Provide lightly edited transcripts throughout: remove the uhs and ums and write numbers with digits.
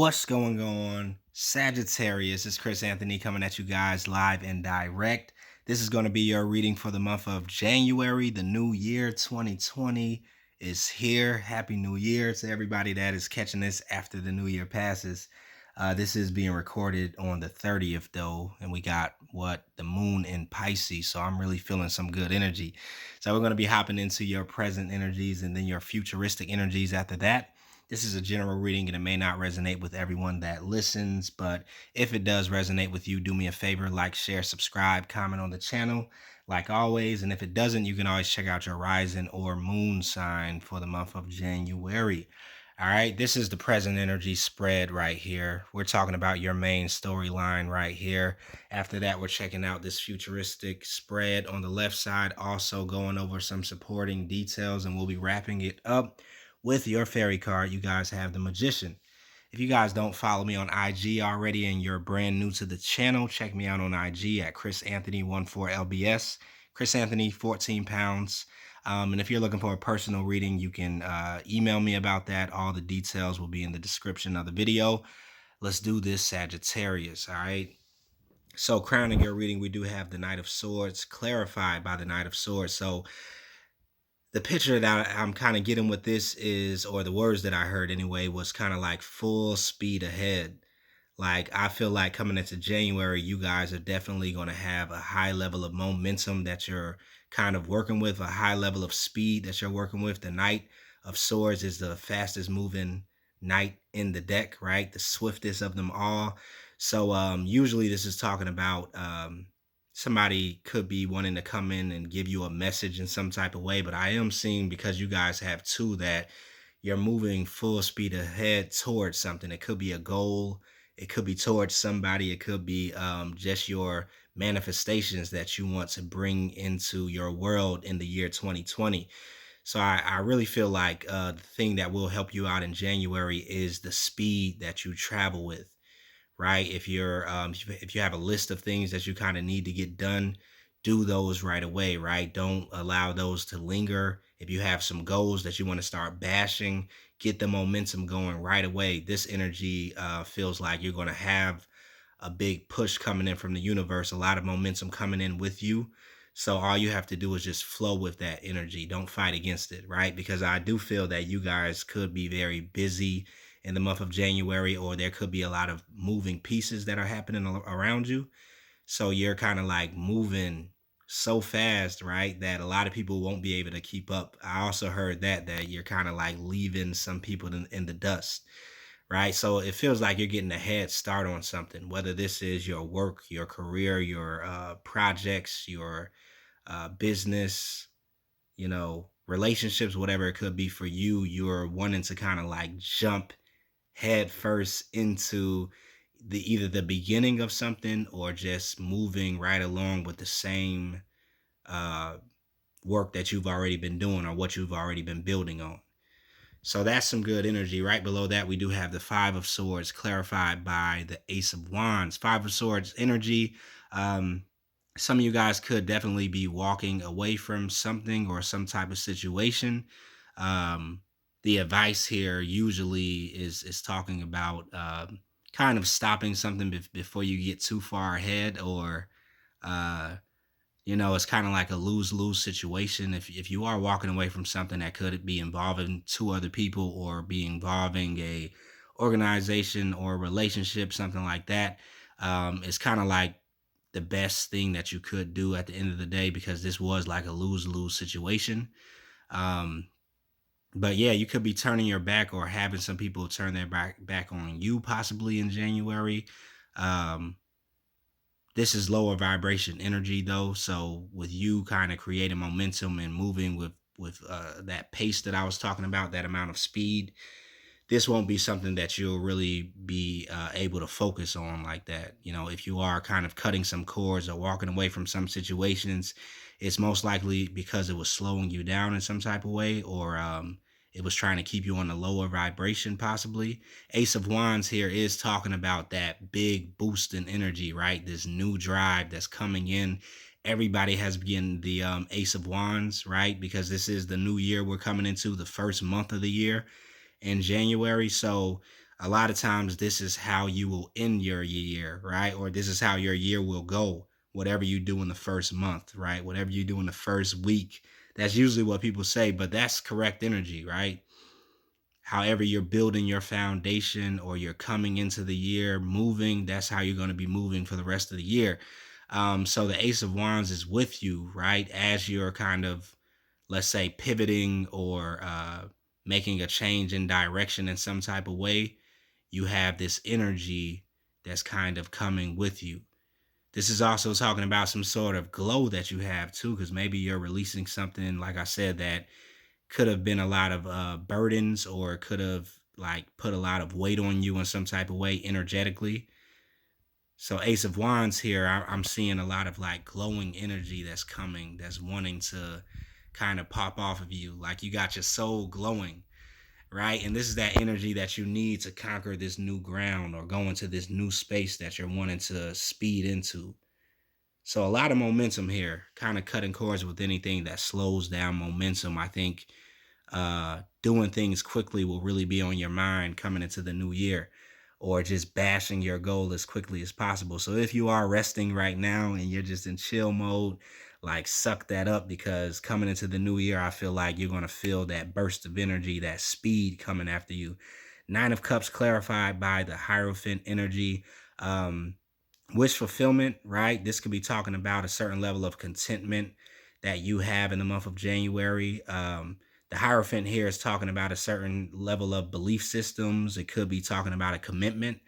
What's going on? Sagittarius, it's Chris Anthony coming at you guys live and direct. This is going to be your reading for the month of January. The new year 2020 is here. Happy New Year to everybody that is catching this after the new year passes. This is being recorded on the 30th though, and we got the moon in Pisces. So I'm really feeling some good energy. So we're going to be hopping into your present energies and then your futuristic energies after that. This is a general reading and it may not resonate with everyone that listens, but if it does resonate with you, do me a favor, like, share, subscribe, comment on the channel, like always. And if it doesn't, you can always check out your rising or moon sign for the month of January. All right, this is the present energy spread right here. We're talking about your main storyline right here. After that, we're checking out this futuristic spread on the left side, also going over some supporting details, and we'll be wrapping it up with your fairy card. You guys have the Magician. If you guys don't follow me on IG already and you're brand new to the channel, check me out on IG at chrisanthony14lbs, Chris Anthony 14 pounds. And if you're looking for a personal reading, you can email me about that. All the details will be in the description of the video. Let's do this, Sagittarius. All right. So crowning your reading, we do have the Knight of Swords, clarified by the Knight of Swords. So the picture that I'm kind of getting with this is, or the words that I heard anyway, was kind of like full speed ahead. Like, I feel like coming into January, you guys are definitely going to have a high level of momentum that you're kind of working with, a high level of speed that you're working with. The Knight of Swords is the fastest moving knight in the deck, right? The swiftest of them all. So usually this is talking about somebody could be wanting to come in and give you a message in some type of way. But I am seeing, because you guys have two, that you're moving full speed ahead towards something. It could be a goal. It could be towards somebody. It could be just your manifestations that you want to bring into your world in the year 2020. So I really feel like the thing that will help you out in January is the speed that you travel with, right? If you have a list of things that you kind of need to get done, do those right away, right? Don't allow those to linger. If you have some goals that you want to start bashing, get the momentum going right away. This energy feels like you're going to have a big push coming in from the universe, a lot of momentum coming in with you. So all you have to do is just flow with that energy. Don't fight against it, right? Because I do feel that you guys could be very busy in the month of January, or there could be a lot of moving pieces that are happening around you. So you're kind of like moving so fast, right, that a lot of people won't be able to keep up. I also heard that you're kind of like leaving some people in the dust, right? So it feels like you're getting a head start on something, whether this is your work, your career, your projects, your business, relationships, whatever it could be for you. You're wanting to kind of like jump head first into either the beginning of something, or just moving right along with the same uh, work that you've already been doing or what you've already been building on. So that's some good energy. Right below that, we do have the Five of Swords, clarified by the Ace of Wands. Five of Swords energy. Some of you guys could definitely be walking away from something or some type of situation. The advice here usually is talking about kind of stopping something before you get too far ahead, or it's kind of like a lose-lose situation. If you are walking away from something that could be involving two other people, or be involving a organization or a relationship, something like that, it's kind of like the best thing that you could do at the end of the day, because this was like a lose-lose situation. But yeah, you could be turning your back, or having some people turn their back on you possibly in January. This is lower vibration energy though. So with you kind of creating momentum and moving with that pace that I was talking about, that amount of speed, this won't be something that you'll really be able to focus on like that. If you are kind of cutting some cords or walking away from some situations, it's most likely because it was slowing you down in some type of way, or it was trying to keep you on a lower vibration possibly. Ace of Wands here is talking about that big boost in energy, right? This new drive that's coming in. Everybody has been the Ace of Wands, right? Because this is the new year we're coming into, the first month of the year in January. So a lot of times this is how you will end your year, right? Or this is how your year will go. Whatever you do in the first month, right? Whatever you do in the first week, that's usually what people say, but that's correct energy, right? However you're building your foundation or you're coming into the year moving, that's how you're going to be moving for the rest of the year. So the Ace of Wands is with you, right? As you're kind of, let's say, pivoting or making a change in direction in some type of way, you have this energy that's kind of coming with you. This is also talking about some sort of glow that you have too, because maybe you're releasing something, like I said, that could have been a lot of burdens or could have like put a lot of weight on you in some type of way energetically. So Ace of Wands here, I'm seeing a lot of like glowing energy that's coming, that's wanting to kind of pop off of you. Like you got your soul glowing, right? And this is that energy that you need to conquer this new ground or go into this new space that you're wanting to speed into. So a lot of momentum here, kind of cutting cords with anything that slows down momentum. I think doing things quickly will really be on your mind coming into the new year, or just bashing your goal as quickly as possible. So if you are resting right now and you're just in chill mode, like suck that up, because coming into the new year, I feel like you're going to feel that burst of energy, that speed coming after you. Nine of Cups clarified by the Hierophant energy. Um, Wish fulfillment, right? This could be talking about a certain level of contentment that you have in the month of January. The Hierophant here is talking about a certain level of belief systems. It could be talking about a commitment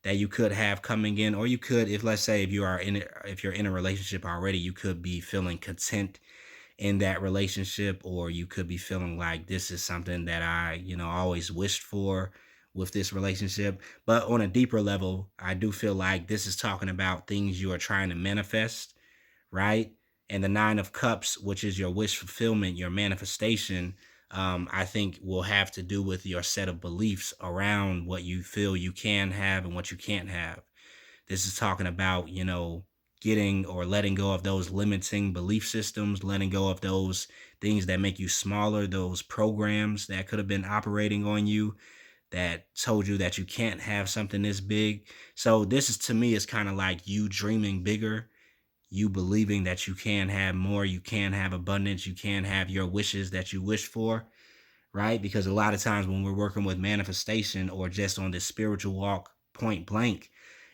that you could have coming in, or you could, if let's say if you are in it, if you're in a relationship already, you could be feeling content in that relationship, or you could be feeling like this is something that I, always wished for with this relationship. But on a deeper level, I do feel like this is talking about things you are trying to manifest, right? And the Nine of Cups, which is your wish fulfillment, your manifestation, I think will have to do with your set of beliefs around what you feel you can have and what you can't have. This is talking about, getting or letting go of those limiting belief systems, letting go of those things that make you smaller, those programs that could have been operating on you that told you that you can't have something this big. So this is, to me, is kind of like you dreaming bigger, you believing that you can have more, you can have abundance, you can have your wishes that you wish for, right? Because a lot of times when we're working with manifestation or just on this spiritual walk point blank,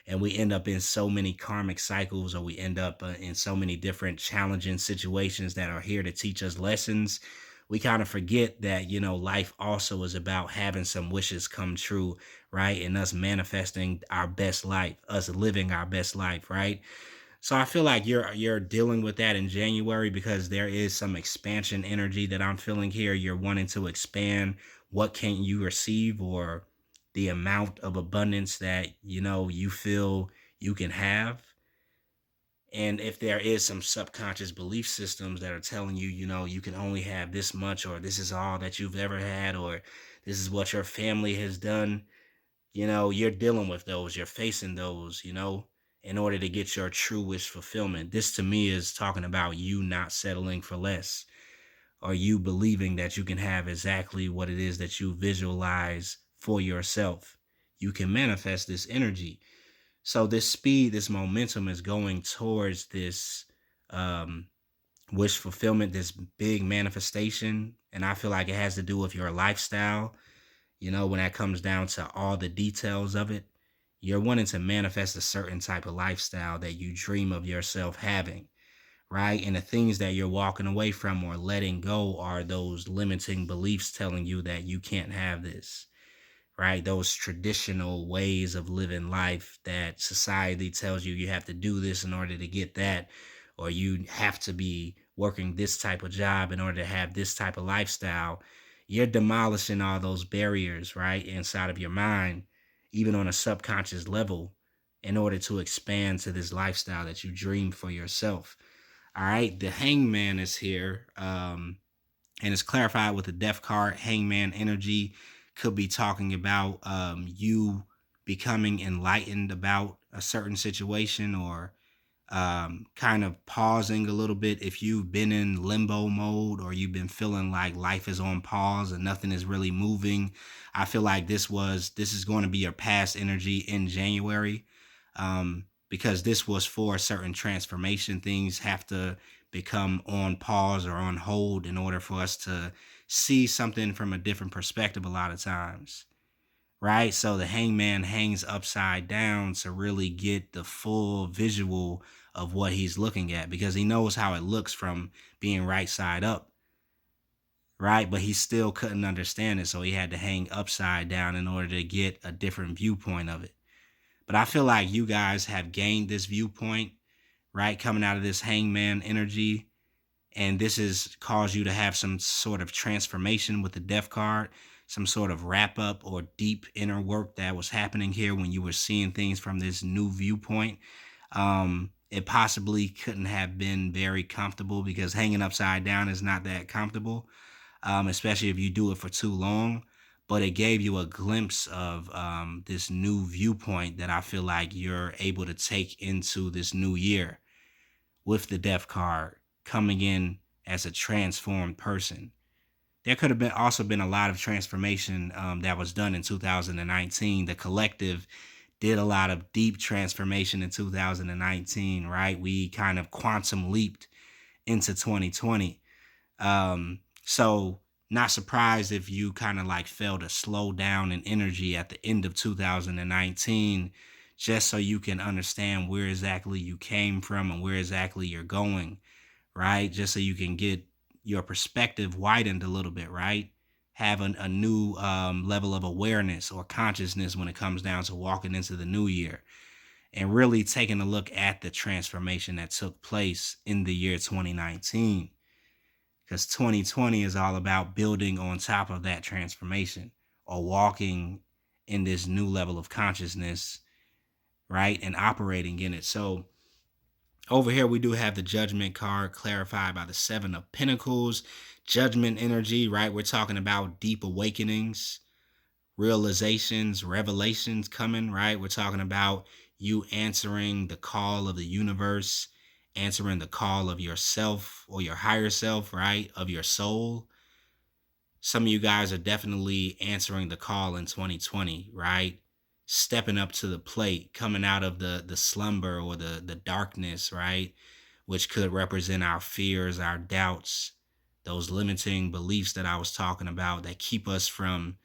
and we end up in so many karmic cycles, or we end up in so many different challenging situations that are here to teach us lessons, we kind of forget that, life also is about having some wishes come true, right? And us manifesting our best life, us living our best life, right? So I feel like you're dealing with that in January, because there is some expansion energy that I'm feeling here. You're wanting to expand what can you receive, or the amount of abundance that you feel you can have. And if there is some subconscious belief systems that are telling you, you can only have this much, or this is all that you've ever had, or this is what your family has done, you're dealing with those, you're facing those, in order to get your true wish fulfillment. This to me is talking about you not settling for less, or you believing that you can have exactly what it is that you visualize for yourself. You can manifest this energy. So this speed, this momentum is going towards this um, wish fulfillment, this big manifestation. And I feel like it has to do with your lifestyle. When that comes down to all the details of it, you're wanting to manifest a certain type of lifestyle that you dream of yourself having, right? And the things that you're walking away from or letting go are those limiting beliefs telling you that you can't have this, right? Those traditional ways of living life that society tells you have to do this in order to get that, or you have to be working this type of job in order to have this type of lifestyle. You're demolishing all those barriers, right, inside of your mind, even on a subconscious level, in order to expand to this lifestyle that you dream for yourself. All right, the Hangman is here. And it's clarified with the death card. Hangman energy could be talking about you becoming enlightened about a certain situation, or kind of pausing a little bit. If you've been in limbo mode or you've been feeling like life is on pause and nothing is really moving, I feel like this is going to be your past energy in January, because this was for a certain transformation. Things have to become on pause or on hold in order for us to see something from a different perspective a lot of times. Right? So the hangman hangs upside down to really get the full visual of what he's looking at, because he knows how it looks from being right side up, right? But he still couldn't understand it, so he had to hang upside down in order to get a different viewpoint of it. But I feel like you guys have gained this viewpoint, right? Coming out of this hangman energy, and this has caused you to have some sort of transformation with the death card, some sort of wrap up or deep inner work that was happening here when you were seeing things from this new viewpoint. It possibly couldn't have been very comfortable, because hanging upside down is not that comfortable, especially if you do it for too long. But it gave you a glimpse of this new viewpoint that I feel like you're able to take into this new year with the death card coming in as a transformed person. There could have been also been a lot of transformation that was done in 2019. The collective did a lot of deep transformation in 2019, right? We kind of quantum leaped into 2020. So not surprised if you kind of like felt a slow down in energy at the end of 2019, just so you can understand where exactly you came from and where exactly you're going, right? Just so you can get your perspective widened a little bit, right? Have a new level of awareness or consciousness when it comes down to walking into the new year, and really taking a look at the transformation that took place in the year 2019. Because 2020 is all about building on top of that transformation, or walking in this new level of consciousness, right? And operating in it. So over here, we do have the Judgment card clarified by the Seven of Pentacles. Judgment energy, right? We're talking about deep awakenings, realizations, revelations coming, right? We're talking about you answering the call of the universe, answering the call of yourself or your higher self, right? Of your soul. Some of you guys are definitely answering the call in 2020, right? Stepping up to the plate, coming out of the slumber or the darkness, right? Which could represent our fears, our doubts, those limiting beliefs that I was talking about that keep us from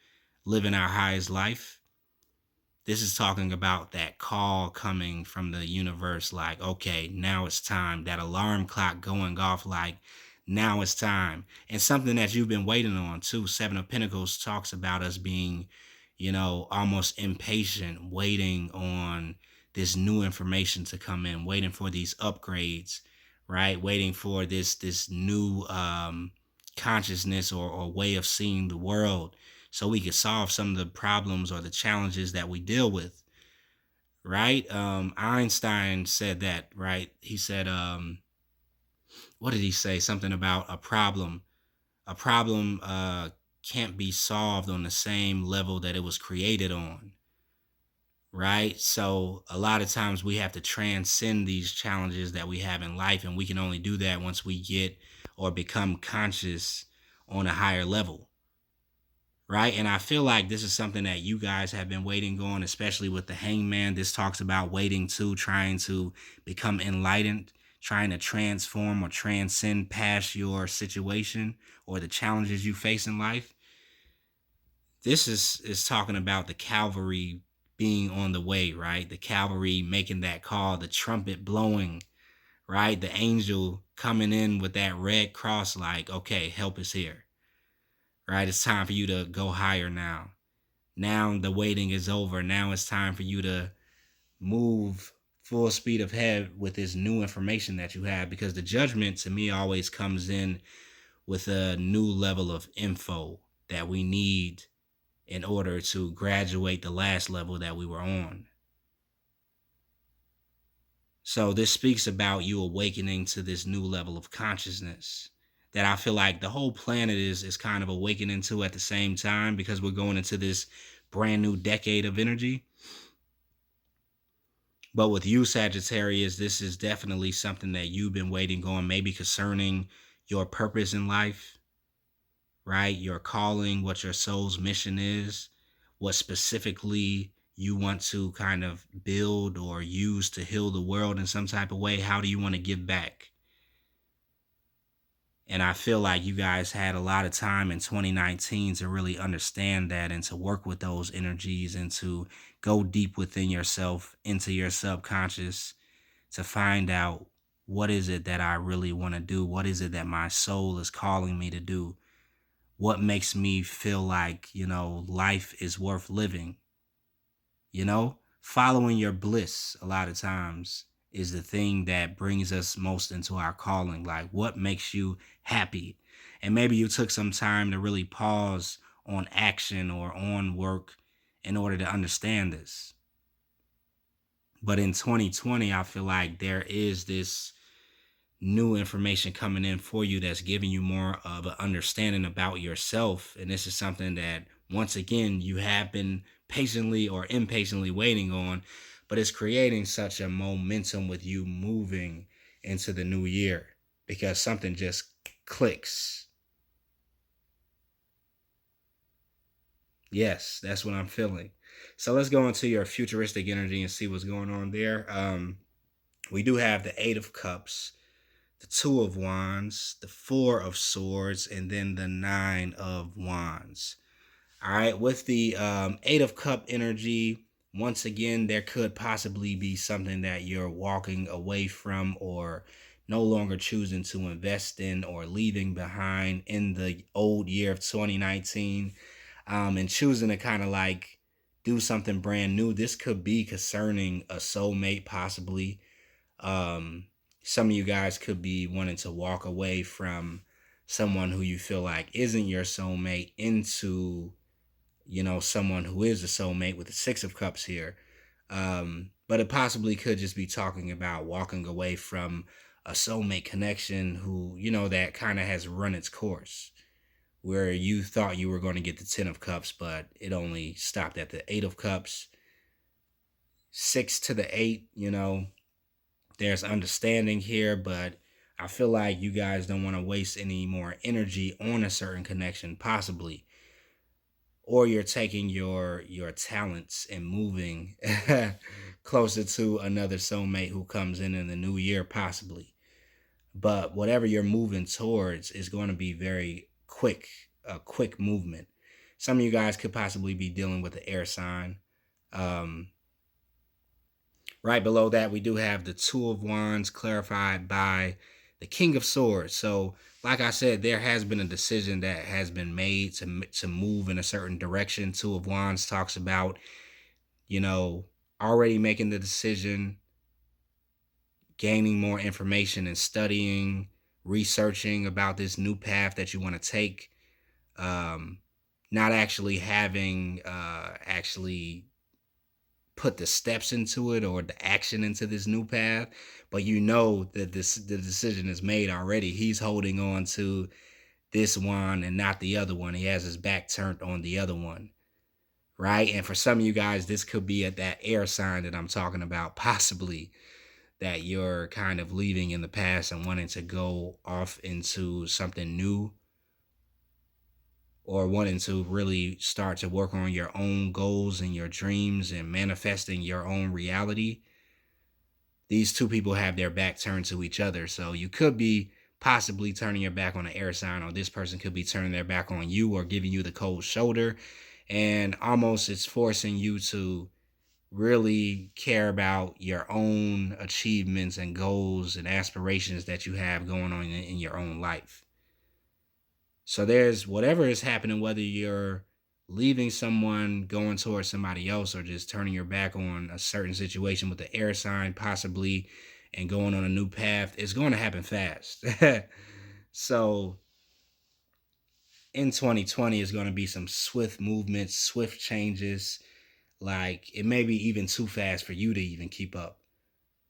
living our highest life. This is talking about that call coming from the universe, like, okay, now it's time. That alarm clock going off, like, now it's time. And something that you've been waiting on too. Seven of Pentacles talks about us being, almost impatient, waiting on this new information to come in, waiting for these upgrades, right? Waiting for this new consciousness or way of seeing the world, so we could solve some of the problems or the challenges that we deal with, right? Einstein said that, right? He said, what did he say? Something about a problem. A problem can't be solved on the same level that it was created on, right? So a lot of times we have to transcend these challenges that we have in life, and we can only do that once we get or become conscious on a higher level. Right. And I feel like this is something that you guys have been waiting on, especially with the hangman. This talks about waiting to trying to become enlightened, trying to transform or transcend past your situation or the challenges you face in life. This is talking about the cavalry being on the way, right? The cavalry making that call, the trumpet blowing, right? The angel coming in with that red cross, like, okay, help is here, right? It's time for you to go higher now. Now the waiting is over. Now it's time for you to move full speed ahead with this new information that you have, because the judgment to me always comes in with a new level of info that we need in order to graduate the last level that we were on. So this speaks about you awakening to this new level of consciousness that I feel like the whole planet is kind of awakening to at the same time, because we're going into this brand new decade of energy. But with you, Sagittarius, this is definitely something that you've been waiting on, maybe concerning your purpose in life, right? Your calling, what your soul's mission is, what specifically you want to kind of build or use to heal the world in some type of way. How do you want to give back? And I feel like you guys had a lot of time in 2019 to really understand that and to work with those energies and to go deep within yourself, into your subconscious, to find out what is it that I really want to do? What is it that my soul is calling me to do? What makes me feel like, life is worth living? Following your bliss a lot of times is the thing that brings us most into our calling. Like, what makes you happy? And maybe you took some time to really pause on action or on work in order to understand this. But in 2020, I feel like there is this new information coming in for you that's giving you more of an understanding about yourself. And this is something that, once again, you have been patiently or impatiently waiting on, but it's creating such a momentum with you moving into the new year because something just clicks. Yes, that's what I'm feeling. So let's go into your futuristic energy and see what's going on there. We do have the Eight of Cups, the Two of Wands, the Four of Swords, and then the Nine of Wands. All right, with the Eight of Cup energy, once again, there could possibly be something that you're walking away from or no longer choosing to invest in or leaving behind in the old year of 2019, and choosing to kind of like do something brand new. This could be concerning a soulmate, possibly. um some of you guys could be wanting to walk away from someone who you feel like isn't your soulmate into someone who is a soulmate with the Six of Cups here. But it possibly could just be talking about walking away from a soulmate connection who that kind of has run its course, where you thought you were going to get the Ten of Cups, but it only stopped at the Eight of Cups. Six to the eight, there's understanding here, but I feel like you guys don't want to waste any more energy on a certain connection, possibly. Or you're taking your talents and moving closer to another soulmate who comes in the new year, possibly. But whatever you're moving towards is going to be very quick, a quick movement. Some of you guys could possibly be dealing with the air sign. Um, Right below that, we do have the Two of Wands clarified by the King of Swords. So, like I said, there has been a decision that has been made to move in a certain direction. Two of Wands talks about, you know, already making the decision, gaining more information and studying, researching about this new path that you want to take. Um, Not actually having actually put the steps into it or the action into this new path, but that the decision is made already. He's holding on to this one and not the other one. He has his back turned on the other one, right? And for some of you guys, this could be at that air sign that I'm talking about, possibly, that you're kind of leaving in the past and wanting to go off into something new, or wanting to really start to work on your own goals and your dreams and manifesting your own reality. These two people have their back turned to each other. So you could be possibly turning your back on an air sign, or this person could be turning their back on you or giving you the cold shoulder. And almost it's forcing you to really care about your own achievements and goals and aspirations that you have going on in your own life. So there's whatever is happening, whether you're leaving someone, going towards somebody else, or just turning your back on a certain situation with the air sign, possibly, and going on a new path, it's going to happen fast. So in 2020 is going to be some swift movements, swift changes. Like, it may be even too fast for you to even keep up.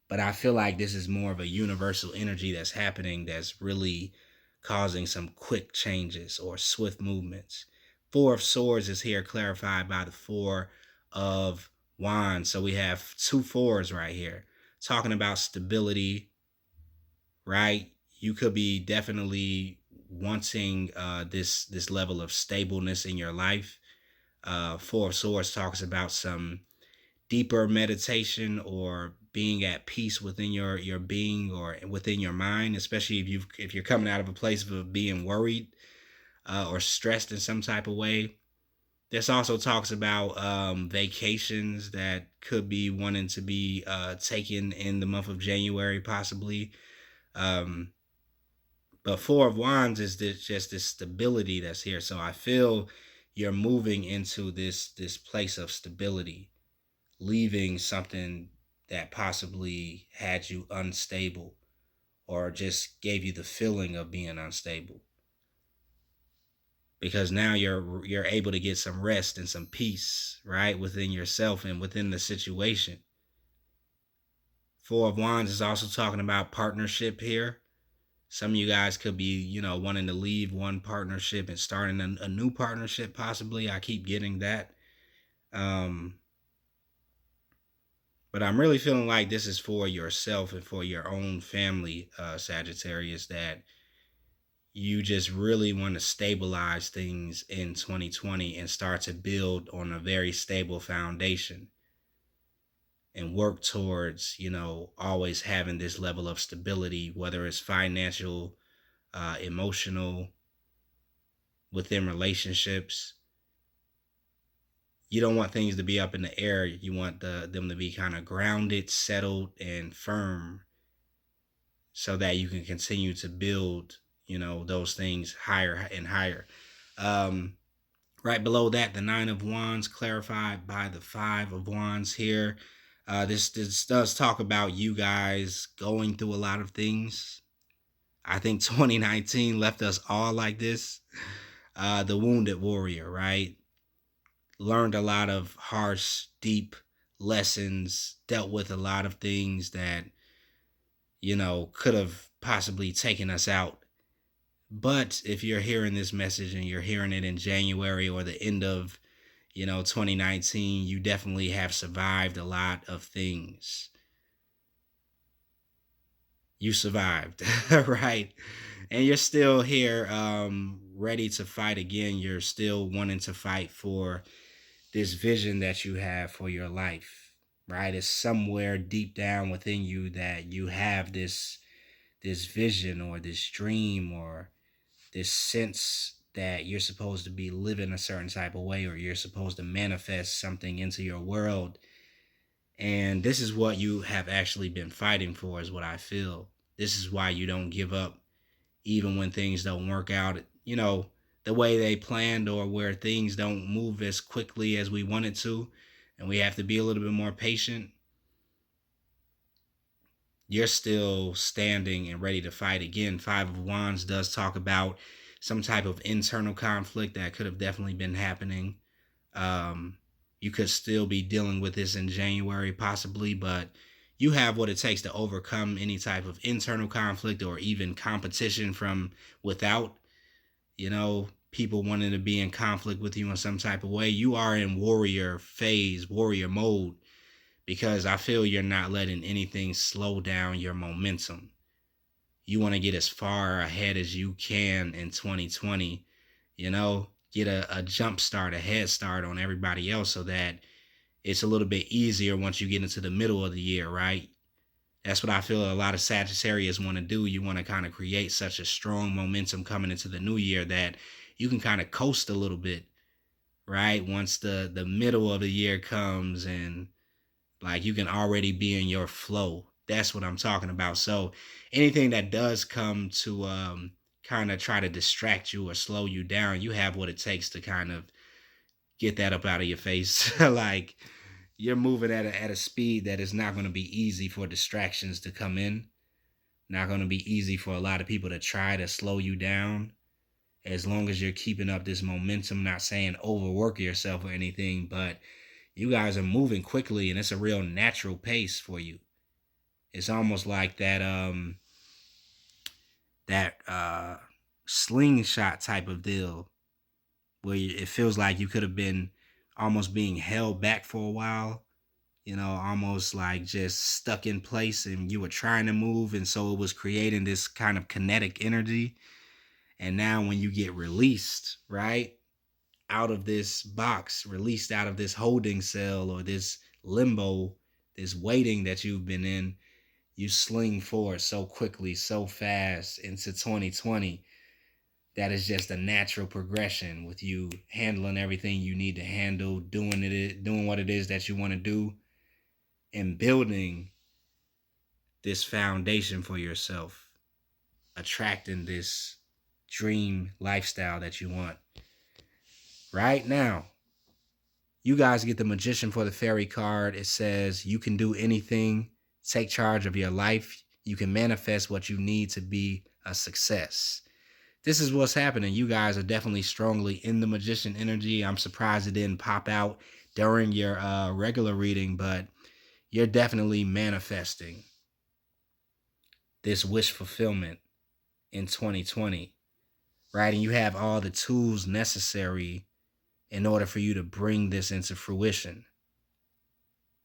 But I feel like this is more of a universal energy that's happening that's really causing some quick changes or swift movements. Four of Swords is here clarified by the Four of Wands. So we have two fours right here, talking about stability, right? You could be definitely wanting this level of stableness in your life. Four of Swords talks about some deeper meditation or being at peace within your being or within your mind, especially if you're coming out of a place of being worried or stressed in some type of way. This also talks about vacations that could be wanting to be taken in the month of January, possibly. Um, but Four of Wands is just this stability that's here. So I feel you're moving into this place of stability, leaving something that possibly had you unstable or just gave you the feeling of being unstable, because now you're able to get some rest and some peace, right, within yourself and within the situation. Four of Wands is also talking about partnership here. Some of you guys could be, wanting to leave one partnership and starting a new partnership, possibly. I keep getting that. Um, but I'm really feeling like this is for yourself and for your own family, Sagittarius, that you just really want to stabilize things in 2020 and start to build on a very stable foundation and work towards, always having this level of stability, whether it's financial, emotional, within relationships. You don't want things to be up in the air. You want them to be kind of grounded, settled, and firm, so that you can continue to build, those things higher and higher. Um, right below that, the Nine of Wands, clarified by the Five of Wands here. This does talk about you guys going through a lot of things. I think 2019 left us all like this. The Wounded Warrior, right? Learned a lot of harsh, deep lessons, dealt with a lot of things that, could have possibly taken us out. But if you're hearing this message and you're hearing it in January or the end of, 2019, you definitely have survived a lot of things. You survived, right? And you're still here, ready to fight again. You're still wanting to fight for this vision that you have for your life, right? It's somewhere deep down within you that you have this vision or this dream or this sense that you're supposed to be living a certain type of way, or you're supposed to manifest something into your world. And this is what you have actually been fighting for, is what I feel. This is why you don't give up even when things don't work out, the way they planned, or where things don't move as quickly as we wanted to, and we have to be a little bit more patient. You're still standing and ready to fight again. Five of Wands does talk about some type of internal conflict that could have definitely been happening. Um, you could still be dealing with this in January, possibly, but you have what it takes to overcome any type of internal conflict or even competition from without, people wanting to be in conflict with you in some type of way. You are in warrior phase, warrior mode, because I feel you're not letting anything slow down your momentum. You want to get as far ahead as you can in 2020, get a jump start, a head start on everybody else, so that it's a little bit easier once you get into the middle of the year, right? That's what I feel a lot of Sagittarius want to do. You want to kind of create such a strong momentum coming into the new year that you can kind of coast a little bit, right? Once the middle of the year comes, and like you can already be in your flow. That's what I'm talking about. So anything that does come to kind of try to distract you or slow you down, you have what it takes to kind of get that up out of your face. Like, you're moving at a speed that is not going to be easy for distractions to come in. Not going to be easy for a lot of people to try to slow you down. As long as you're keeping up this momentum, not saying overwork yourself or anything, but you guys are moving quickly and it's a real natural pace for you. It's almost like that slingshot type of deal, where it feels like you could have been almost being held back for a while, almost like just stuck in place and you were trying to move. And so it was creating this kind of kinetic energy. And now when you get released, right, out of this box, released out of this holding cell or this limbo, this waiting that you've been in, you sling forward so quickly, so fast into 2020. That is just a natural progression with you handling everything you need to handle, doing what it is that you want to do, and building this foundation for yourself, attracting this dream lifestyle that you want. Right now, you guys get the Magician for the Fairy card. It says you can do anything, take charge of your life. You can manifest what you need to be a success. This is what's happening. You guys are definitely strongly in the Magician energy. I'm surprised it didn't pop out during your regular reading, but you're definitely manifesting this wish fulfillment in 2020, right? And you have all the tools necessary in order for you to bring this into fruition.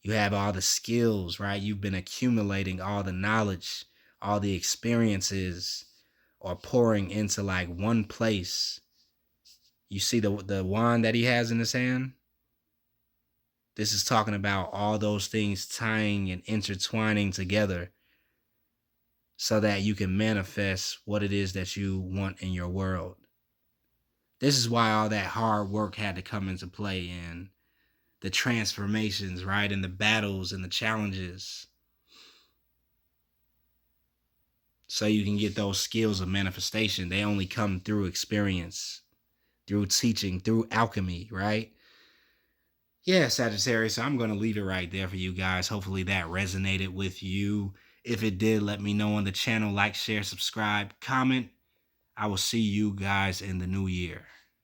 You have all the skills, right? You've been accumulating all the knowledge, all the experiences are pouring into like one place. You see the wand that he has in his hand? This is talking about all those things tying and intertwining together so that you can manifest what it is that you want in your world. This is why all that hard work had to come into play, and the transformations, right? And the battles and the challenges. So you can get those skills of manifestation. They only come through experience, through teaching, through alchemy, right? Yeah, Sagittarius. So I'm going to leave it right there for you guys. Hopefully that resonated with you. If it did, let me know on the channel. Like, share, subscribe, comment. I will see you guys in the new year.